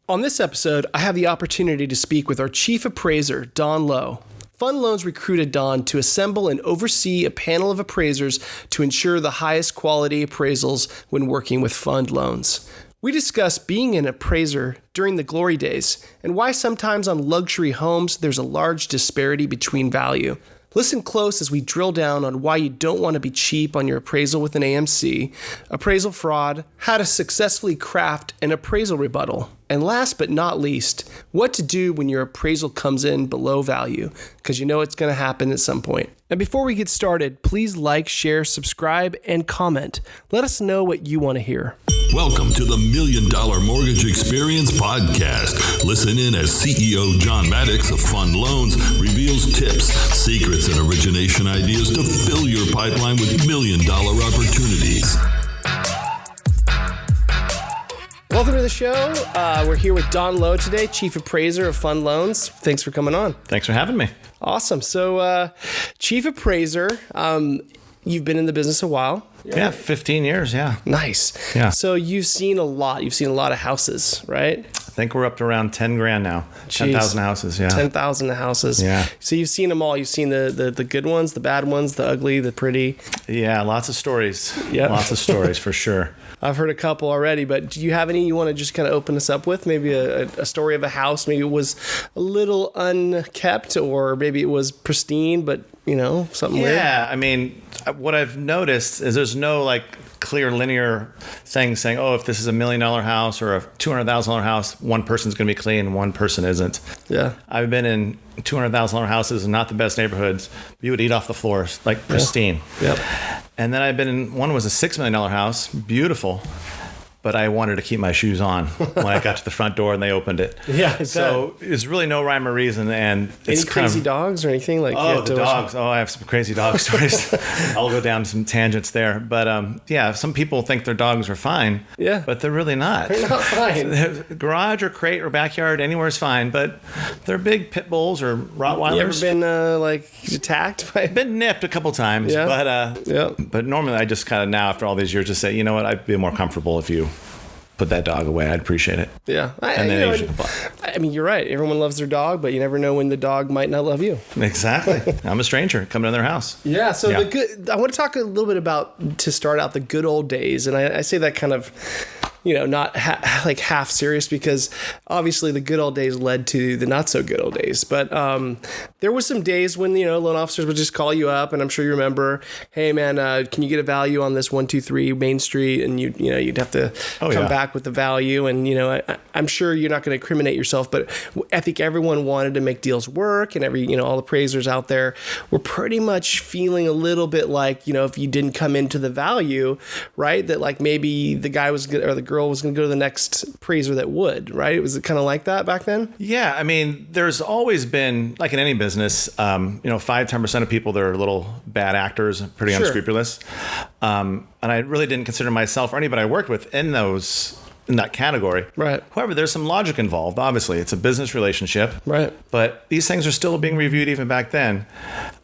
On this episode, I have the opportunity to speak with our Chief Appraiser, Jon Lowe. FundLoans recruited Don to assemble and oversee a panel of appraisers to ensure the highest quality appraisals when working with FundLoans. We discuss being an appraiser during the glory days and why sometimes on luxury homes there's a large disparity between value. Listen close as we drill down on why you don't want to be cheap on your appraisal with an AMC, appraisal fraud, how to successfully craft an appraisal rebuttal, and last but not least, what to do when your appraisal comes in below value, because you know it's going to happen at some point. And before we get started, please like, share, subscribe, and comment. Let us know what you want to hear. Welcome to the $1 Million Mortgage Experience Podcast. Listen in as CEO Jon Maddux of FundLoans reveals tips, secrets, and origination ideas to fill your pipeline with $1 million opportunities. Welcome to the show. We're here with Jon Lowe today, Chief Appraiser of FundLoans. Thanks for coming on. Thanks for having me. Awesome. So, Chief Appraiser, you've been in the business a while. Yeah, 15 years, yeah. Nice. Yeah. So you've seen a lot. You've seen a lot of houses, right? I think we're up to around 10 grand now. 10,000 houses, yeah. 10,000 houses. Yeah. So you've seen them all. You've seen the good ones, the bad ones, the ugly, the pretty. Yeah, lots of stories. Yep. Lots of stories for sure. I've heard a couple already, but do you have any you want to just kind of open us up with? Maybe a story of a house. Maybe it was a little unkept, or maybe it was pristine, but, you know, something weird. Yeah, I mean, what I've noticed is there's no like clear linear thing saying, oh, if this is $1 million house or a $200,000 house, one person's going to be clean, one person isn't. Yeah. I've been in $200,000 houses and not the best neighborhoods. You would eat off the floors, like pristine. Yep. And then I've been in, one was a $6 million house, beautiful, but I wanted to keep my shoes on when I got to the front door and they opened it. Yeah. So there's really no rhyme or reason. And it's any crazy dogs or anything like? Oh, the dogs. Oh, I have some crazy dog stories. I'll go down some tangents there. But yeah, some people think their dogs are fine. Yeah. But they're really not. They're not fine. Garage or crate or backyard, anywhere is fine. But they're big pit bulls or Rottweilers. You ever been like attacked by? Been nipped a couple times. Yeah. But normally I just kind of now after all these years just say, you know what, I'd be more comfortable if you put that dog away. I'd appreciate it. Yeah. I mean, you're right. Everyone loves their dog, but you never know when the dog might not love you. Exactly. I'm a stranger coming to their house. Yeah. So I want to talk a little bit about, to start out, the good old days. And I say that kind of, you know, not like half serious, because obviously the good old days led to the not so good old days. But there was some days when, you know, loan officers would just call you up, and I'm sure you remember, hey man, can you get a value on this 123 Main Street? And you'd have to come back with the value. And, you know, I'm sure you're not going to incriminate yourself, but I think everyone wanted to make deals work, and all the appraisers out there were pretty much feeling a little bit like, you know, if you didn't come into the value, right, that like maybe the guy was good, or the girl was going to go to the next appraiser that would, right? Was it kind of like that back then? Yeah. I mean, there's always been, like in any business, 5-10% of people that are little bad actors, pretty unscrupulous. And I really didn't consider myself or anybody I worked with in that category. Right. However, there's some logic involved. Obviously, it's a business relationship. Right. But these things are still being reviewed even back then.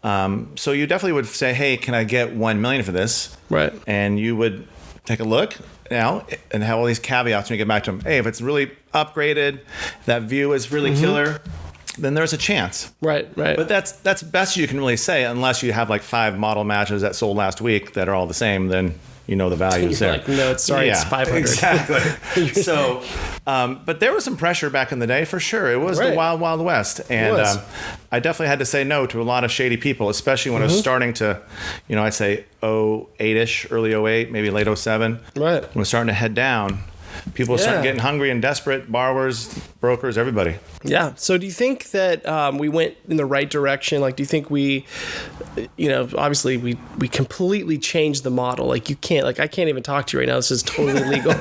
So you definitely would say, hey, can I get $1 million for this? Right. And you would take a look now and have all these caveats when you get back to them. Hey, if it's really upgraded, that view is really killer, then there's a chance. Right. But that's best you can really say, unless you have like 5 model matches that sold last week that are all the same, then you know the value is there. Like, no, it's 500. Exactly. So, but there was some pressure back in the day for sure. It was the wild, wild west. And I definitely had to say no to a lot of shady people, especially when it was starting to, I'd say 08-ish, early 08, maybe late 07. Right. When it was starting to head down. People started getting hungry and desperate, borrowers, brokers, everybody. Yeah. So do you think that we went in the right direction? Like, do you think we, obviously we completely changed the model. Like, you can't, like, I can't even talk to you right now. This is totally illegal.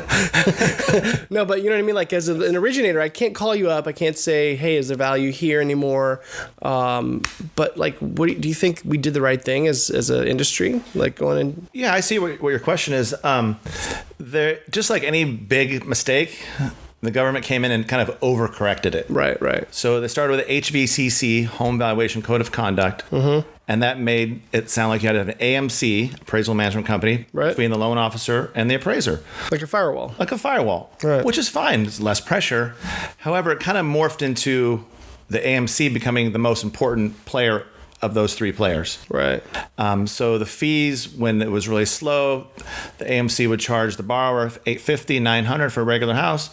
No, but you know what I mean? Like, as an originator, I can't call you up. I can't say, hey, is there value here anymore? But like, what do you think we did the right thing as an industry? Like going in? Yeah, I see what your question is. There, just like any big mistake, the government came in and kind of overcorrected it. Right. So they started with the HVCC, Home Valuation Code of Conduct, And that made it sound like you had an AMC, appraisal management company, between the loan officer and the appraiser. Like a firewall. Like a firewall, which is fine. It's less pressure. However, it kind of morphed into the AMC becoming the most important player of those three players. Right. So the fees, when it was really slow, the AMC would charge the borrower $850, $900 for a regular house,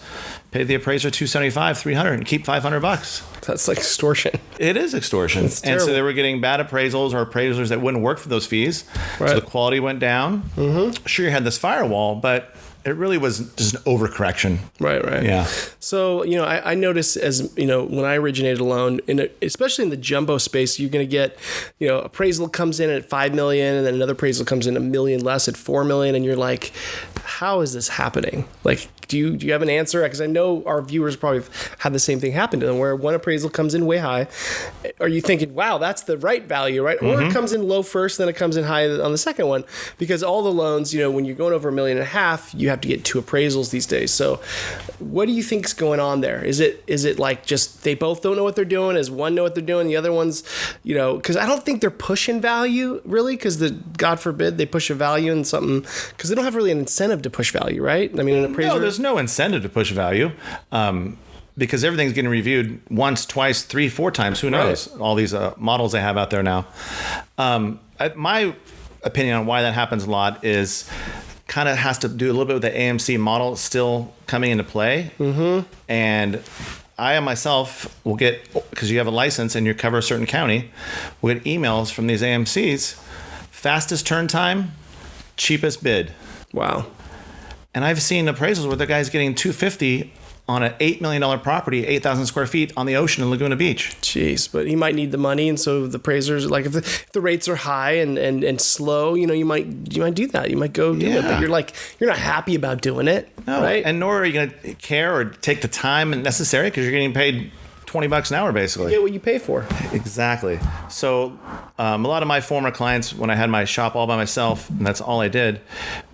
pay the appraiser $275, $300, and keep $500. That's like extortion. It is extortion. And so they were getting bad appraisals or appraisers that wouldn't work for those fees. Right. So the quality went down. Mm-hmm. Sure, you had this firewall, but it really was just an overcorrection. Right. Yeah. So, I noticed as, when I originated a loan, especially in the jumbo space, you're going to get, appraisal comes in at $5 million and then another appraisal comes in $1 million less at $4 million. And you're like, how is this happening? Like, do you have an answer? Because I know our viewers probably have had the same thing happen to them, where one appraisal comes in way high. Are you thinking, wow, that's the right value, right? Mm-hmm. Or it comes in low first, then it comes in high on the second one. Because all the loans, when you're going over $1.5 million, you have to get 2 appraisals these days. So what do you think is going on there? Is it like just they both don't know what they're doing? Does one know what they're doing? The other one's, because I don't think they're pushing value really, because God forbid they push a value in something, because they don't have really an incentive to push value, right? I mean, an appraiser. No, there's no incentive to push value. Because everything's getting reviewed once, twice, 3, 4 times. Who knows? Right. All these models they have out there now. My opinion on why that happens a lot is kind of has to do a little bit with the AMC model still coming into play. Mm-hmm. And I myself will get, because you have a license and you cover a certain county, we'll get emails from these AMCs, fastest turn time, cheapest bid. Wow. And I've seen appraisals where the guy's getting $250 on an $8 million property, 8,000 square feet on the ocean in Laguna Beach. Jeez, but he might need the money, and so the appraisers, like if the rates are high and slow, you might do that. You might go do it, but you're not happy about doing it, no, right? And nor are you going to care or take the time necessary, because you're getting paid $20 an hour, basically. You get what you pay for. Exactly. So a lot of my former clients, when I had my shop all by myself, and that's all I did,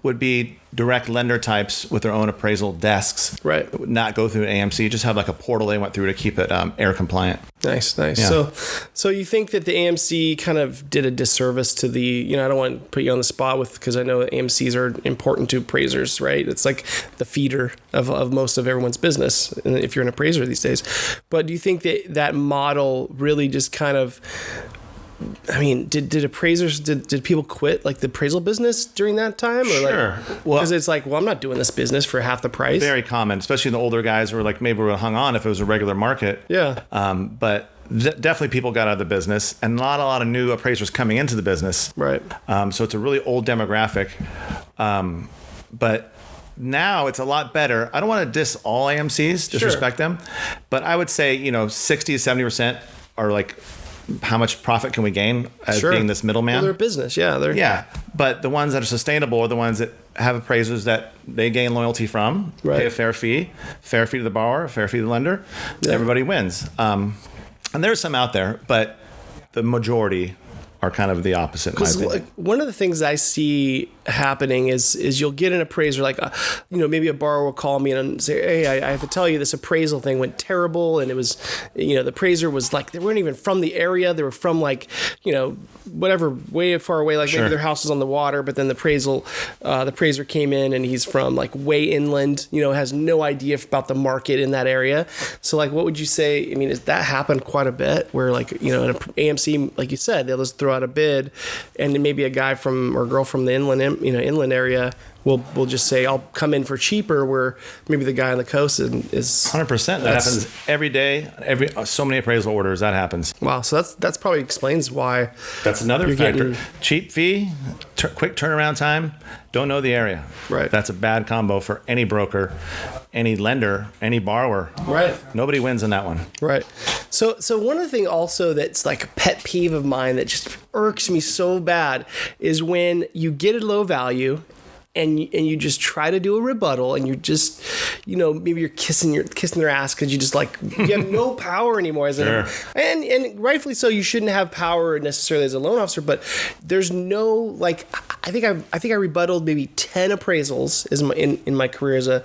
would be direct lender types with their own appraisal desks. Right. It would not go through an AMC, just have like a portal they went through to keep it air compliant. Nice. Yeah. So you think that the AMC kind of did a disservice to the, I don't want to put you on the spot because I know AMCs are important to appraisers, right? It's like the feeder of most of everyone's business if you're an appraiser these days. But do you think that model really just kind of, did appraisers, did people quit like the appraisal business during that time? Or sure. Because it's like, I'm not doing this business for half the price. Very common, especially the older guys who were like, maybe we were hung on if it was a regular market. Yeah. But definitely people got out of the business, and not a lot of new appraisers coming into the business. Right. So it's a really old demographic. But now it's a lot better. I don't want to diss all AMCs, disrespect them, but I would say, 60 to 70% are like, how much profit can we gain as being this middleman? Well, they're a business, yeah. But the ones that are sustainable are the ones that have appraisers that they gain loyalty from, pay a fair fee to the borrower, fair fee to the lender. Yeah. Everybody wins. And there's some out there, but the majority are kind of the opposite. Because one of the things I see happening is you'll get an appraiser, like maybe a borrower will call me and say, hey, I have to tell you this appraisal thing went terrible, and it was the appraiser was like, they weren't even from the area, they were from like whatever, way far away, like maybe their house was on the water, but then the appraiser came in and he's from like way inland, has no idea about the market in that area. So like, what would you say? Has that happened quite a bit where like an AMC, like you said, they'll just throw out a bid, and then maybe a guy or girl from the inland area will just say, I'll come in for cheaper, where maybe the guy on the coast is 100%. That happens every day. So many appraisal orders that happens. Wow. So that's probably explains why. That's another factor. Cheap fee, quick turnaround time. Don't know the area. Right. That's a bad combo for any broker, any lender, any borrower. Right. Nobody wins in that one. Right. So one of the things also that's like a pet peeve of mine that just irks me so bad is when you get a low value and you just try to do a rebuttal, and you're just, maybe you're kissing their ass because you just like, you have no power anymore as and rightfully so. You shouldn't have power necessarily as a loan officer, but there's no, like, I think I rebutted maybe 10 appraisals in my career as a,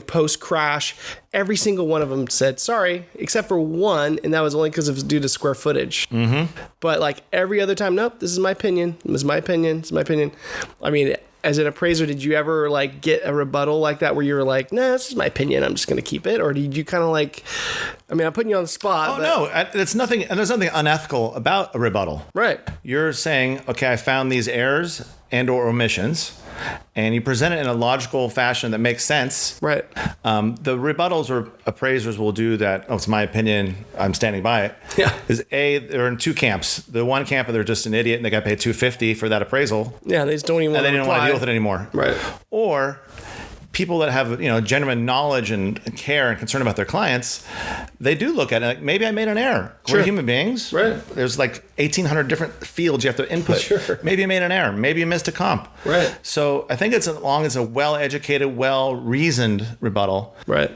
post crash. Every single one of them said sorry, except for one, and that was only because it was due to square footage. Mm-hmm. But like every other time, nope, this is my opinion. This is my opinion. This is my opinion. I mean, as an appraiser, did you ever like get a rebuttal like that where you were like, nah, this is my opinion, I'm just going to keep it? Or did you kind of like, I mean, I'm putting you on the spot. No, it's nothing. And there's nothing unethical about a rebuttal. Right. You're saying, okay, I found these errors and or omissions, and you present it in a logical fashion that makes sense. Right. The rebuttals or appraisers will do that. Oh, it's my opinion, I'm standing by it. Yeah. They're in two camps. The one camp, they're just an idiot and they got paid $250 for that appraisal. Yeah, they just don't even want to and they don't want to deal with it anymore. Right. Or people that have genuine knowledge and care and concern about their clients, they do look at it like, maybe I made an error. Sure. We're human beings. Right. There's like 1,800 different fields you have to input. Sure. Maybe you made an error. Maybe you missed a comp. Right. So I think it's as long as a well-educated, well-reasoned rebuttal. Right.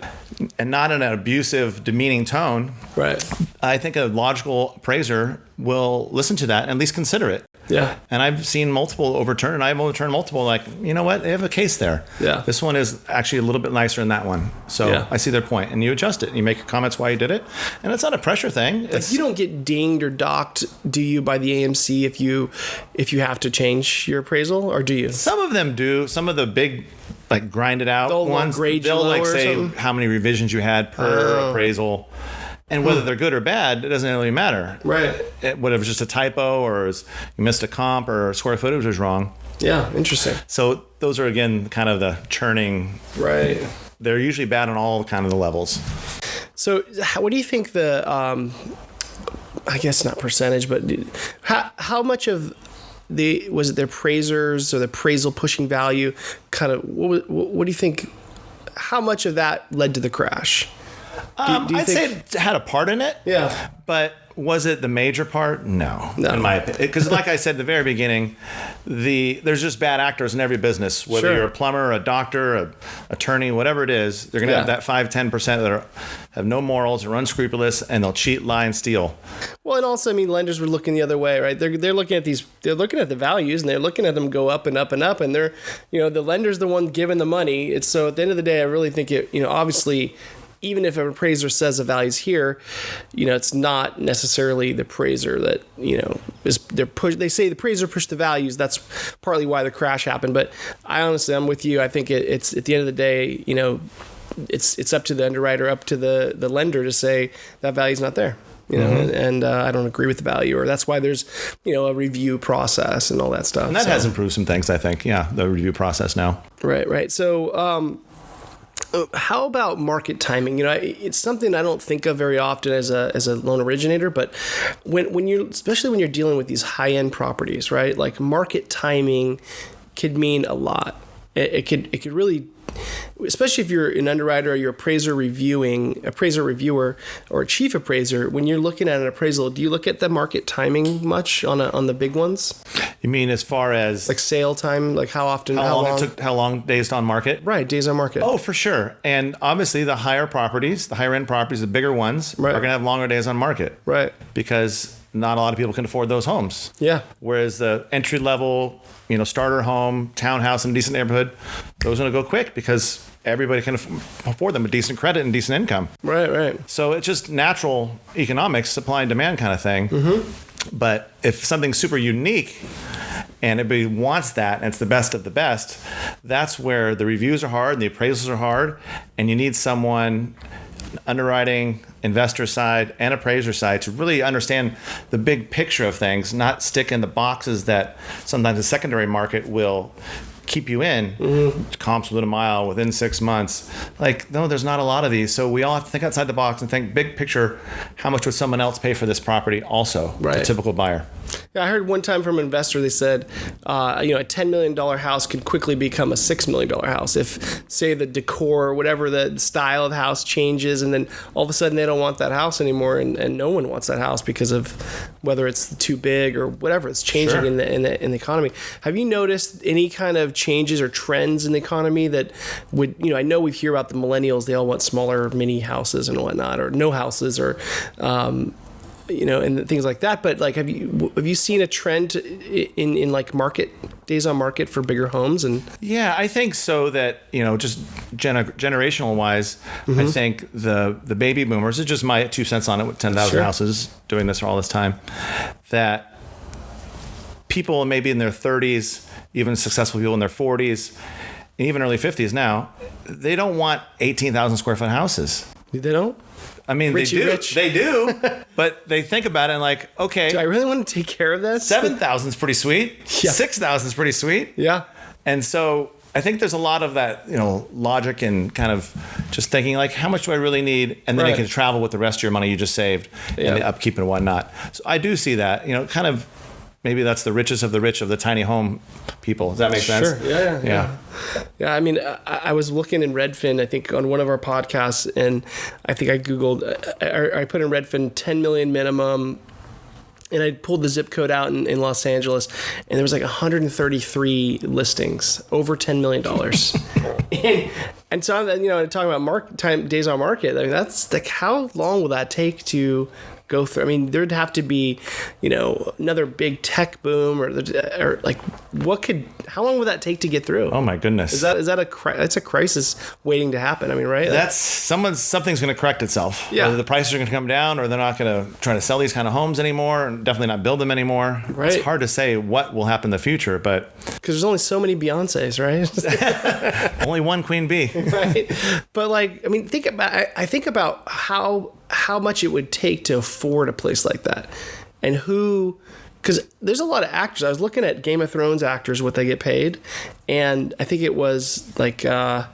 And not in an abusive, demeaning tone. Right. I think a logical appraiser will listen to that and at least consider it. Yeah. And I've seen multiple overturned, and I've overturned multiple, like, you know what? They have a case there. Yeah. This one is actually a little bit nicer than that one. So I see their point. And you adjust it. And you make comments why you did it. And it's not a pressure thing. Like you don't get dinged or docked, do you, by the AMC if you have to change your appraisal, or do you? Some of them do. Some of the big, like, grinded out ones, they'll like say how many revisions you had per appraisal. And whether they're good or bad, it doesn't really matter. Right. Whether it was just a typo or you missed a comp or square footage was wrong. Yeah, interesting. So those are, again, kind of the churning. Right. They're usually bad on all kind of the levels. So what do you think the, I guess not percentage, but how much of was it their appraisers or the appraisal pushing value kind of, what do you think, how much of that led to the crash? I'd say it had a part in it. Yeah. But was it the major part? No. In my opinion. Because like I said at the very beginning, there's just bad actors in every business. Whether you're a plumber, a doctor, an attorney, whatever it is, they're going to have that 5-10% that have no morals, are unscrupulous, and they'll cheat, lie, and steal. Well, and also, I mean, lenders were looking the other way, right? They're looking at they're looking at the values, and they're looking at them go up and up and up, and they're, the lender's the one giving the money. So at the end of the day, I really think it, obviously, even if an appraiser says the value's here, it's not necessarily the appraiser that, they say the appraiser pushed the values. That's partly why the crash happened. But I'm with you. I think it's at the end of the day, it's up to the underwriter, up to the lender to say that value's not there. And I don't agree with the value, or that's why there's, a review process and all that stuff. And that has improved some things, I think. Yeah, the review process now. Right. So, how about market timing? It's something I don't think of very often as a loan originator, but especially when you're dealing with these high-end properties, right? Like market timing could mean a lot. It could really, especially if you're an underwriter or you're appraiser reviewer or a chief appraiser, when you're looking at an appraisal, do you look at the market timing much on the big ones? You mean as far as like sale time, like how long days on market? Right, days on market. Oh, for sure. And obviously the higher end properties, the bigger ones are going to have longer days on market. Right. Because not a lot of people can afford those homes. Yeah. Whereas the entry level, starter home, townhouse in a decent neighborhood, those are going to go quick because everybody can afford them with decent credit and decent income. Right. So it's just natural economics, supply and demand kind of thing. Mm-hmm. But if something's super unique and everybody wants that and it's the best of the best, that's where the reviews are hard and the appraisals are hard, and you need someone underwriting, investor side, and appraiser side to really understand the big picture of things, not stick in the boxes that sometimes the secondary market will keep you in. Mm-hmm. Comps within a mile, within 6 months. Like, no, there's not a lot of these. So we all have to think outside the box and think big picture. How much would someone else pay for this property also? Right. The typical buyer. I heard one time from an investor, they said, a $10 million house could quickly become a $6 million house if, say, the decor, whatever the style of house changes, and then all of a sudden they don't want that house anymore, and no one wants that house because of whether it's too big or whatever. It's changing in the economy. Have you noticed any kind of changes or trends in the economy that would, I know we hear about the millennials, they all want smaller mini houses and whatnot, or no houses, or and things like that. But like, have you seen a trend in like days on market for bigger homes? And yeah, I think so. That just generational wise, I think the baby boomers. It's just my 2 cents on it. With 10,000 houses doing this for all this time, that people maybe in their 30s, even successful people in their 40s, and even early 50s now, they don't want 18,000 square foot houses. They don't. I mean, they do, but they think about it and like, okay, do I really want to take care of this? 7,000 is pretty sweet. Yeah. 6,000 is pretty sweet. Yeah. And so I think there's a lot of that, logic and kind of just thinking like, how much do I really need? And then you can travel with the rest of your money you just saved and the upkeep and whatnot. So I do see that, kind of. Maybe that's the richest of the rich of the tiny home people. Does that make sense? Sure. Yeah. I mean, I was looking in Redfin, I think, on one of our podcasts, and I think I Googled, I put in Redfin 10 million minimum, and I pulled the zip code out in Los Angeles, and there was like 133 listings, over $10 million. and so, talking about days on market, I mean, that's like, how long will that take to go through? I mean, there'd have to be, another big tech boom, or like, how long would that take to get through? Oh my goodness. That's a crisis waiting to happen. I mean, right? That's something's going to correct itself. Yeah. Whether the prices are going to come down, or they're not going to try to sell these kind of homes anymore, and definitely not build them anymore. Right. It's hard to say what will happen in the future, but because there's only so many Beyoncés, right? Only one Queen Bee. Right. But like, I mean, think about how much it would take to afford a place like that, and because there's a lot of actors. I was looking at Game of Thrones actors, what they get paid, and I think it was like the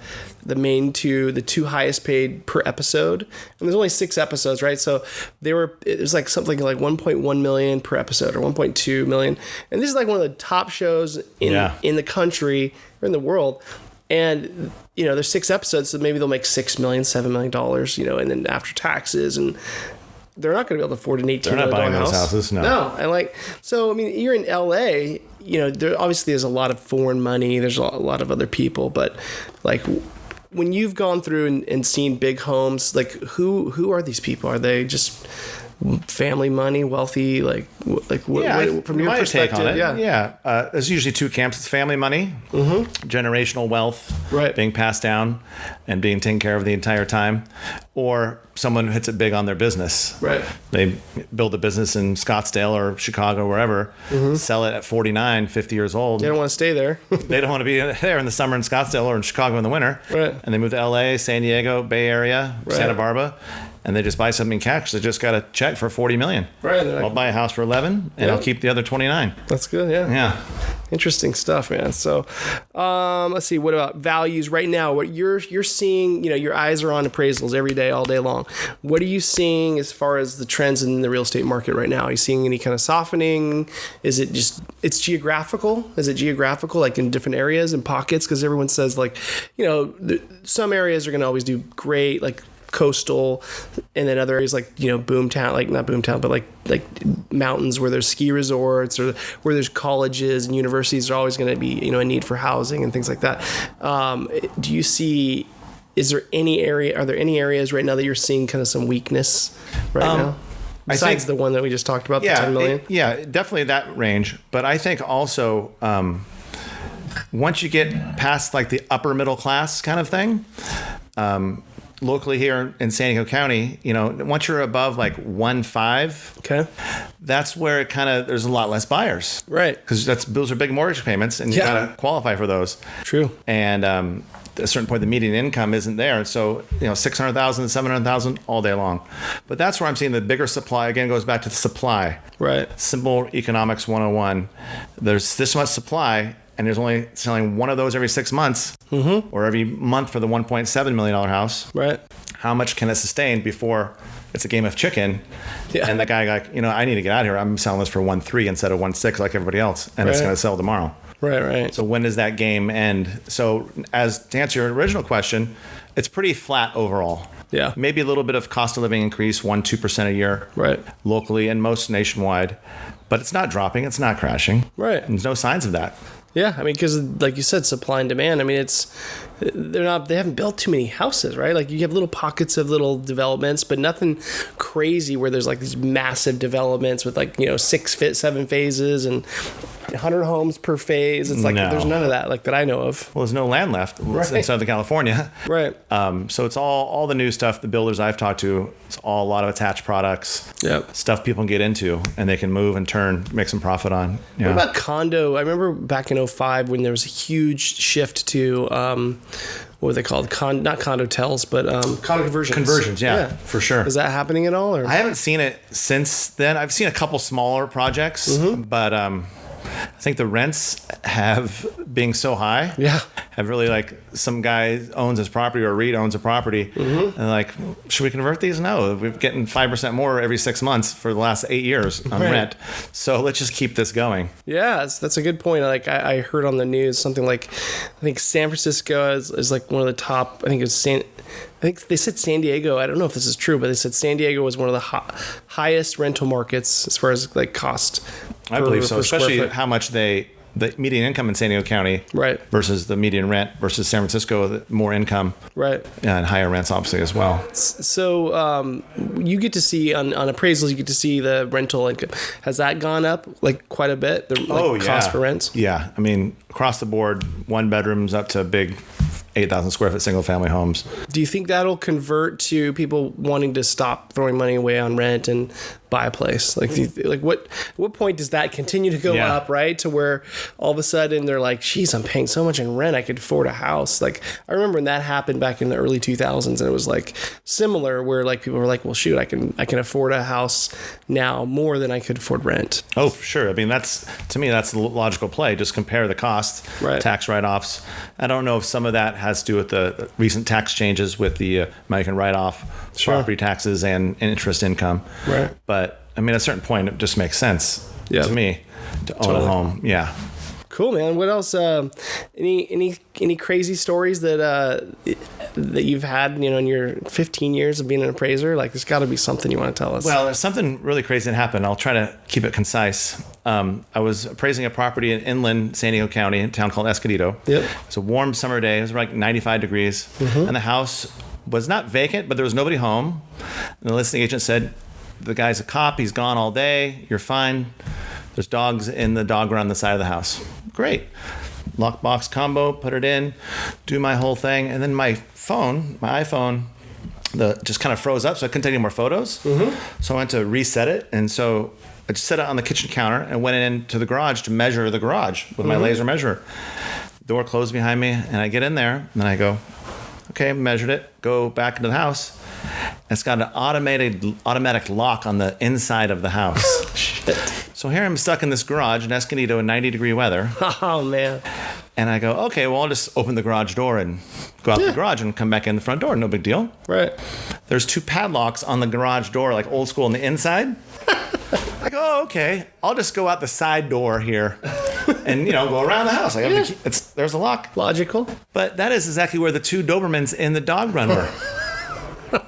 two highest paid per episode, and there's only 6 episodes, right? So it was like something like 1.1 million per episode, or 1.2 million, and this is like one of the top shows in the country or in the world. And, there's 6 episodes, so maybe they'll make $6 million, $7 million, and then after taxes, and they're not going to be able to afford an $18 million house. They're not buying those houses, no. No, and so, I mean, you're in LA, there obviously is a lot of foreign money, there's a lot of other people, but like, when you've gone through and seen big homes, like, who are these people? Are they just family money, wealthy, from your perspective? Take on it. There's usually 2 camps. It's family money, generational wealth, being passed down and being taken care of the entire time, or someone who hits it big on their business. Right. They build a business in Scottsdale or Chicago, wherever, sell it at 49, 50 years old. They don't want to stay there. They don't want to be there in the summer in Scottsdale or in Chicago in the winter. Right. And they move to LA, San Diego, Bay Area, Santa Barbara, and they just buy something in cash. They just got a check for $40 million. Right. I'll buy a house for 11, and I'll keep the other 29. That's good. Yeah. Yeah. Interesting stuff, man. So, let's see. What about values right now? What you're seeing? Your eyes are on appraisals every day, all day long. What are you seeing as far as the trends in the real estate market right now? Are you seeing any kind of softening? Is it just it's geographical? Is it geographical, like in different areas and pockets? Because everyone says like, some areas are going to always do great, like coastal, and then other areas like boomtown, like not boomtown, but like mountains where there's ski resorts, or where there's colleges and universities are always going to be a need for housing and things like that. Do you see? Are there any areas right now that you're seeing kind of some weakness right now? Besides the one that we just talked about, the 10 million? Definitely that range. But I think also once you get past like the upper middle class kind of thing, locally here in San Diego County, once you're above like 1.5, okay, that's where it kind of there's a lot less buyers, right? Because those are big mortgage payments, and you gotta qualify for those. True. And at a certain point, the median income isn't there, so 600,000, 700,000 all day long. But that's where I'm seeing the bigger supply. Again, it goes back to the supply. Right. Simple economics 101. There's this much supply, and there's only selling one of those every 6 months or every month for the $1.7 million house, right? How much can it sustain before it's a game of chicken? Yeah. And the guy like, I need to get out of here. I'm selling this for 1.3 instead of 1.6 like everybody else, and it's going to sell tomorrow. Right. So when does that game end? So to answer your original question, it's pretty flat overall. Yeah. Maybe a little bit of cost of living increase, 1-2% a year, right, locally and most nationwide, but it's not dropping, it's not crashing. Right. There's no signs of that. Yeah, I mean, because like you said, supply and demand. I mean, they haven't built too many houses, right? Like you have little pockets of little developments, but nothing crazy where there's like these massive developments with like 7 phases and 100 homes per phase. It's like there's none of that like that I know of. Well, there's no land left in Southern California, right? So it's all the new stuff. The builders I've talked to, it's all a lot of attached products, stuff people can get into and they can move and turn, make some profit on. What about condo? I remember back in 2005 when there was a huge shift to what were they called? Not condotels, but condo conversions. Conversions, yeah, for sure. Is that happening at all? Or? I haven't seen it since then. I've seen a couple smaller projects, but I think the rents being so high, have really like some guy owns his property or a REIT owns a property, and like, should we convert these? No, we're getting 5% more every 6 months for the last 8 years on rent. So let's just keep this going. Yeah, that's a good point. Like I heard on the news something like, I think San Francisco is like one of the top. I think they said San Diego. I don't know if this is true, but they said San Diego was one of the highest rental markets as far as like cost. I believe so, especially how much the median income in San Diego County versus the median rent versus San Francisco, more income, and higher rents obviously as well. So you get to see on appraisals, you get to see the rental income. Has that gone up like quite a bit? Cost for rents? Yeah, I mean across the board, 1 bedrooms up to big 8,000 square foot single family homes. Do you think that'll convert to people wanting to stop throwing money away on rent and buy a place? Like, what point does that continue to go up, right? To where all of a sudden they're like, geez, I'm paying so much in rent, I could afford a house. Like, I remember when that happened back in the early 2000s, and it was like similar where like people were like, well, shoot, I can afford a house now more than I could afford rent. Oh, for sure. I mean, to me, that's the logical play. Just compare the cost, tax write-offs. I don't know if some of that has to do with the recent tax changes with the American write-off, property taxes and interest income. Right. But I mean, at a certain point, it just makes sense to me to own a home. Yeah. Cool, man. What else? Any crazy stories that you've had, in your 15 years of being an appraiser? Like, there's got to be something you want to tell us. Well, there's something really crazy that happened. I'll try to keep it concise. I was appraising a property in inland San Diego County, in a town called Escondido. Yep. It's a warm summer day. It was like 95 degrees, and the house was not vacant, but there was nobody home. And the listing agent said, "The guy's a cop. He's gone all day. You're fine. There's dogs in the dog run on the side of the house." Great. Lockbox combo, put it in, do my whole thing. And then my iPhone, just kind of froze up, so I couldn't take any more photos. So I went to reset it. And so I just set it on the kitchen counter and went into the garage to measure the garage with my laser measurer. Door closed behind me, and I get in there, and then I go, okay, measured it, go back into the house. It's got an automatic lock on the inside of the house. Shit. So here I'm stuck in this garage in Escondido in 90-degree weather. Oh, man. And I go, okay, well, I'll just open the garage door and go out the garage and come back in the front door. No big deal. Right. There's 2 padlocks on the garage door, like old school on the inside. I go, oh, okay, I'll just go out the side door here and, go around the house. There's a lock. Logical. But that is exactly where the 2 Dobermans in the dog run were.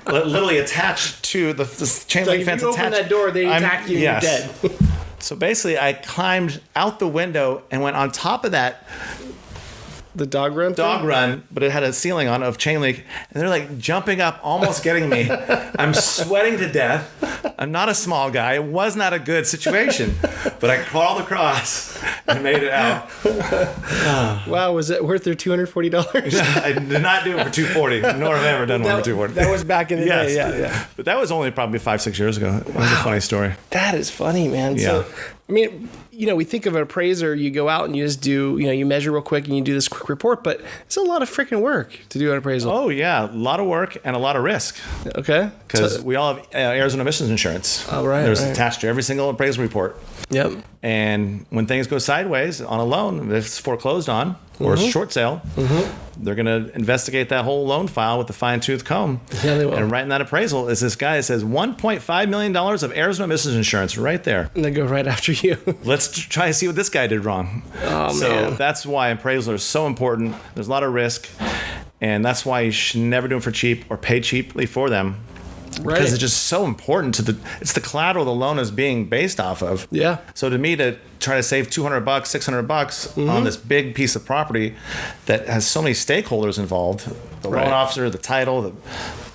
Literally attached to the chain link fence. If you open that door, they attack you, you're dead. So basically, I climbed out the window and went on top of that. The dog run? But it had a ceiling on of chain link. And they're like jumping up, almost getting me. I'm sweating to death. I'm not a small guy. It was not a good situation. But I crawled across and made it out. Wow, was it worth their $240? I did not do it for $240, nor have I ever done one for $240. That was back in the day, yeah. But that was only probably 5-6 years ago. It was a funny story. That is funny, man. Yeah. I mean, we think of an appraiser, you go out and you just do, you measure real quick and you do this quick report, but it's a lot of freaking work to do an appraisal. Oh, yeah. A lot of work and a lot of risk. Okay. Because we all have errors and omissions insurance. Oh, right. There's attached to every single appraisal report. Yep. And when things go sideways on a loan, if it's foreclosed on or a short sale, they're going to investigate that whole loan file with a fine-tooth comb. Yeah, they will. And right in that appraisal is this guy that says $1.5 million of errors and omissions insurance right there. And they go right after you. Let's try and see what this guy did wrong. Oh, so man. that's why appraisals are so important. There's a lot of risk. And that's why you should never do them for cheap or pay cheaply for them. Right. Because it's just so important it's the collateral the loan is being based off of. Yeah. So to me, to try to save $200, $600 on this big piece of property that has so many stakeholders involved, the loan officer, the title,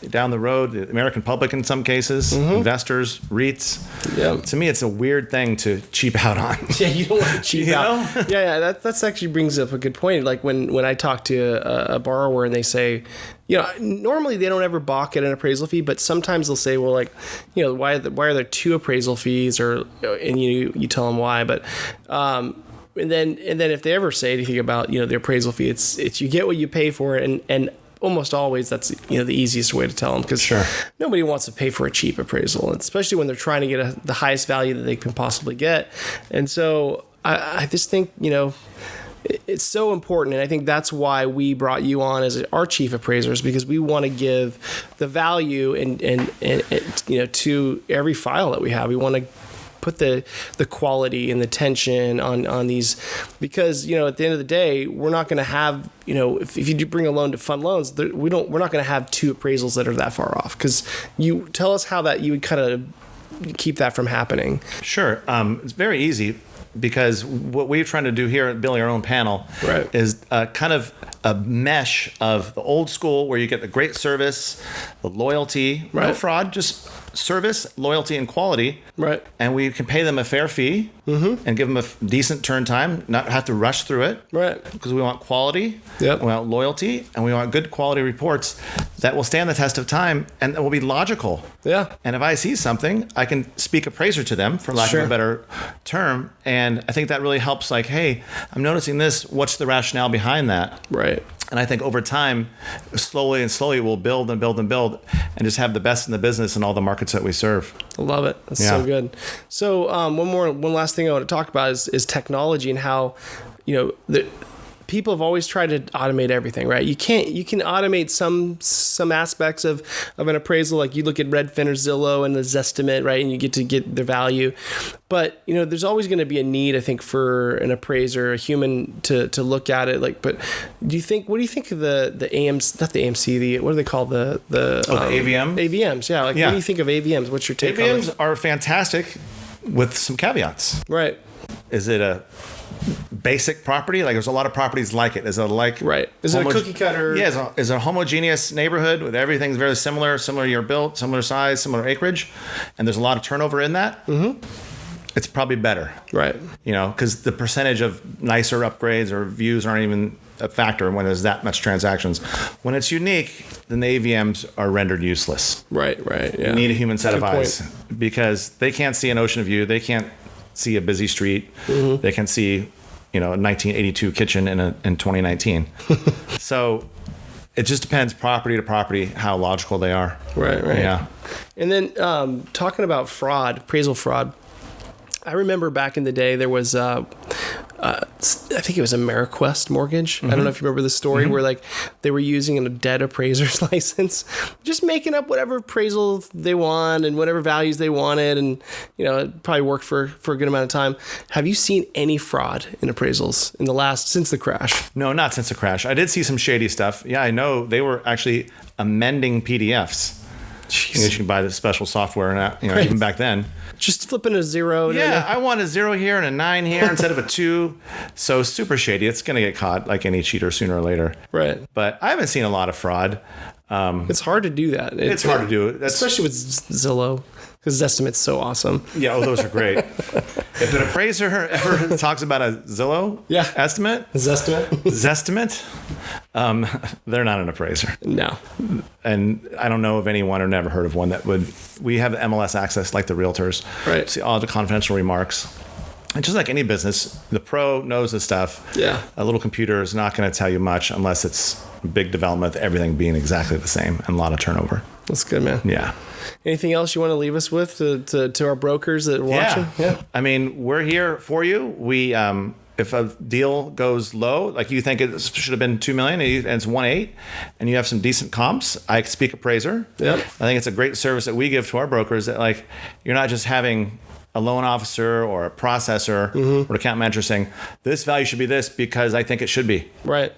down the road, the American public in some cases, investors, REITs. Yeah. To me, it's a weird thing to cheap out on. Yeah, you don't want to cheap out. Yeah, that's actually brings up a good point. Like when I talk to a borrower and they say, normally they don't ever balk at an appraisal fee, but sometimes they'll say, well, like, why are there 2 appraisal fees? And you tell them why, but and then if they ever say anything about the appraisal fee, it's you get what you pay for it, and almost always that's the easiest way to tell them, because nobody wants to pay for a cheap appraisal, especially when they're trying to get the highest value that they can possibly get. And so I just think it's so important, and I think that's why we brought you on as our chief appraisers, because we want to give the value and to every file that we have. We want to put the quality and the tension on these, because at the end of the day, we're not going to have if you do bring a loan to FundLoans, we're not going to have 2 appraisals that are that far off. Because you tell us how that you would kind of keep that from happening. Sure. It's very easy, because what we're trying to do here at building our own panel is kind of a mesh of the old school, where you get the great service, the loyalty, no fraud, just service, loyalty, and quality. Right. And we can pay them a fair fee and give them a decent turn time, not have to rush through it. Right. Because we want quality, Yep. we want loyalty, and we want good quality reports that will stand the test of time and that will be logical. Yeah. And if I see something, I can speak appraiser to them, for lack of a better term. And I think that really helps, like, hey, I'm noticing this. What's the rationale behind that? Right. And I think over time, slowly we'll build and build and build, and just have the best in the business in all the markets that we serve. I love it. That's so good. So one last thing I want to talk about is technology, and how people have always tried to automate everything, right? You can automate some aspects of an appraisal, like you look at Redfin or Zillow and the Zestimate, right? And you get to get the value. But there's always going to be a need, I think, for an appraiser, a human to look at it. Like, but what do you think of the AMC, not the AMC, what do they call the AVM? AVMs, yeah. Like, what do you think of AVMs? What's your take on it? AVMs are fantastic with some caveats. Right. Is it a basic property? Like, there's a lot of properties like it. Is it like Is it a cookie cutter? Yeah, is it a homogeneous neighborhood with everything's very similar year built, similar size, similar acreage, and there's a lot of turnover in that? Mm-hmm. It's probably better, right? Because the percentage of nicer upgrades or views aren't even a factor when there's that much transactions. When it's unique, then the AVMs are rendered useless. Right. Yeah. You need a human set of eyes, because they can't see an ocean view. They can't see a busy street. Mm-hmm. They can see, a 1982 kitchen in 2019. So it just depends property to property how logical they are. Right. Yeah. And then talking about fraud, appraisal fraud, I remember back in the day there was I think it was AmeriQuest Mortgage. Mm-hmm. I don't know if you remember the story, where like they were using a dead appraiser's license, just making up whatever appraisal they want and whatever values they wanted, and it probably worked for a good amount of time. Have you seen any fraud in appraisals since the crash? No, not since the crash. I did see some shady stuff. Yeah, I know they were actually amending PDFs. Jeez. You can buy the special software, and even back then. Just flipping a 0. I want a 0 here and a 9 here instead of a 2. So super shady. It's going to get caught like any cheater sooner or later. Right. But I haven't seen a lot of fraud. It's hard to do that. It's hard to do it. Especially with Zillow, because Zestimate's so awesome. Yeah, those are great. If an appraiser ever talks about a Zillow estimate, Zestimate, they're not an appraiser. No. And I don't know of anyone, or never heard of one, that would. We have MLS access like the realtors. Right. See all the confidential remarks. And just like any business, the pro knows the stuff. Yeah. A little computer is not going to tell you much unless it's a big development with everything being exactly the same and a lot of turnover. That's good, man. Yeah. Anything else you want to leave us with to our brokers that are watching? Yeah. I mean, we're here for you. We, if a deal goes low, like you think it should have been $2 million and it's 1.8, and you have some decent comps, I speak appraiser. Yep. I think it's a great service that we give to our brokers, that like you're not just having a loan officer or a processor or an account manager saying, this value should be this because I think it should be. Right.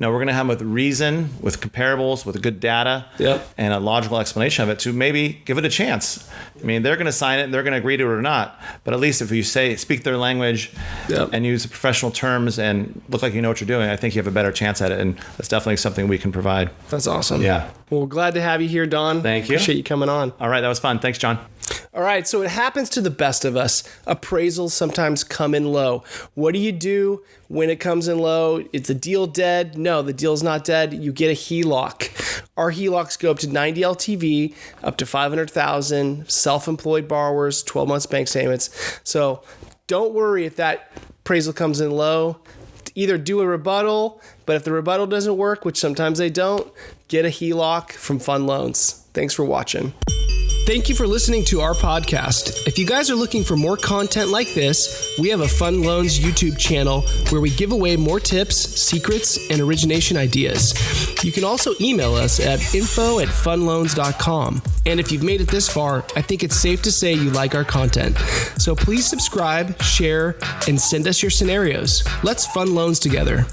No, we're going to have them with reason, with comparables, with good data, Yep. and a logical explanation of it to maybe give it a chance. I mean, they're going to sign it and they're going to agree to it or not. But at least if you speak their language Yep. and use professional terms and look like you know what you're doing, I think you have a better chance at it. And that's definitely something we can provide. That's awesome. Yeah. Well, glad to have you here, Don. Thank you. Appreciate you coming on. All right. That was fun. Thanks, John. All right, so it happens to the best of us. Appraisals sometimes come in low. What do you do when it comes in low? Is the deal dead? No, the deal's not dead. You get a HELOC. Our HELOCs go up to 90 LTV, up to $500,000, self-employed borrowers, 12 months bank statements. So don't worry if that appraisal comes in low. Either do a rebuttal, but if the rebuttal doesn't work, which sometimes they don't, get a HELOC from FundLoans. Thanks for watching. Thank you for listening to our podcast. If you guys are looking for more content like this, we have a FundLoans YouTube channel where we give away more tips, secrets, and origination ideas. You can also email us at info@fundloans.com. And if you've made it this far, I think it's safe to say you like our content. So please subscribe, share, and send us your scenarios. Let's fund loans together.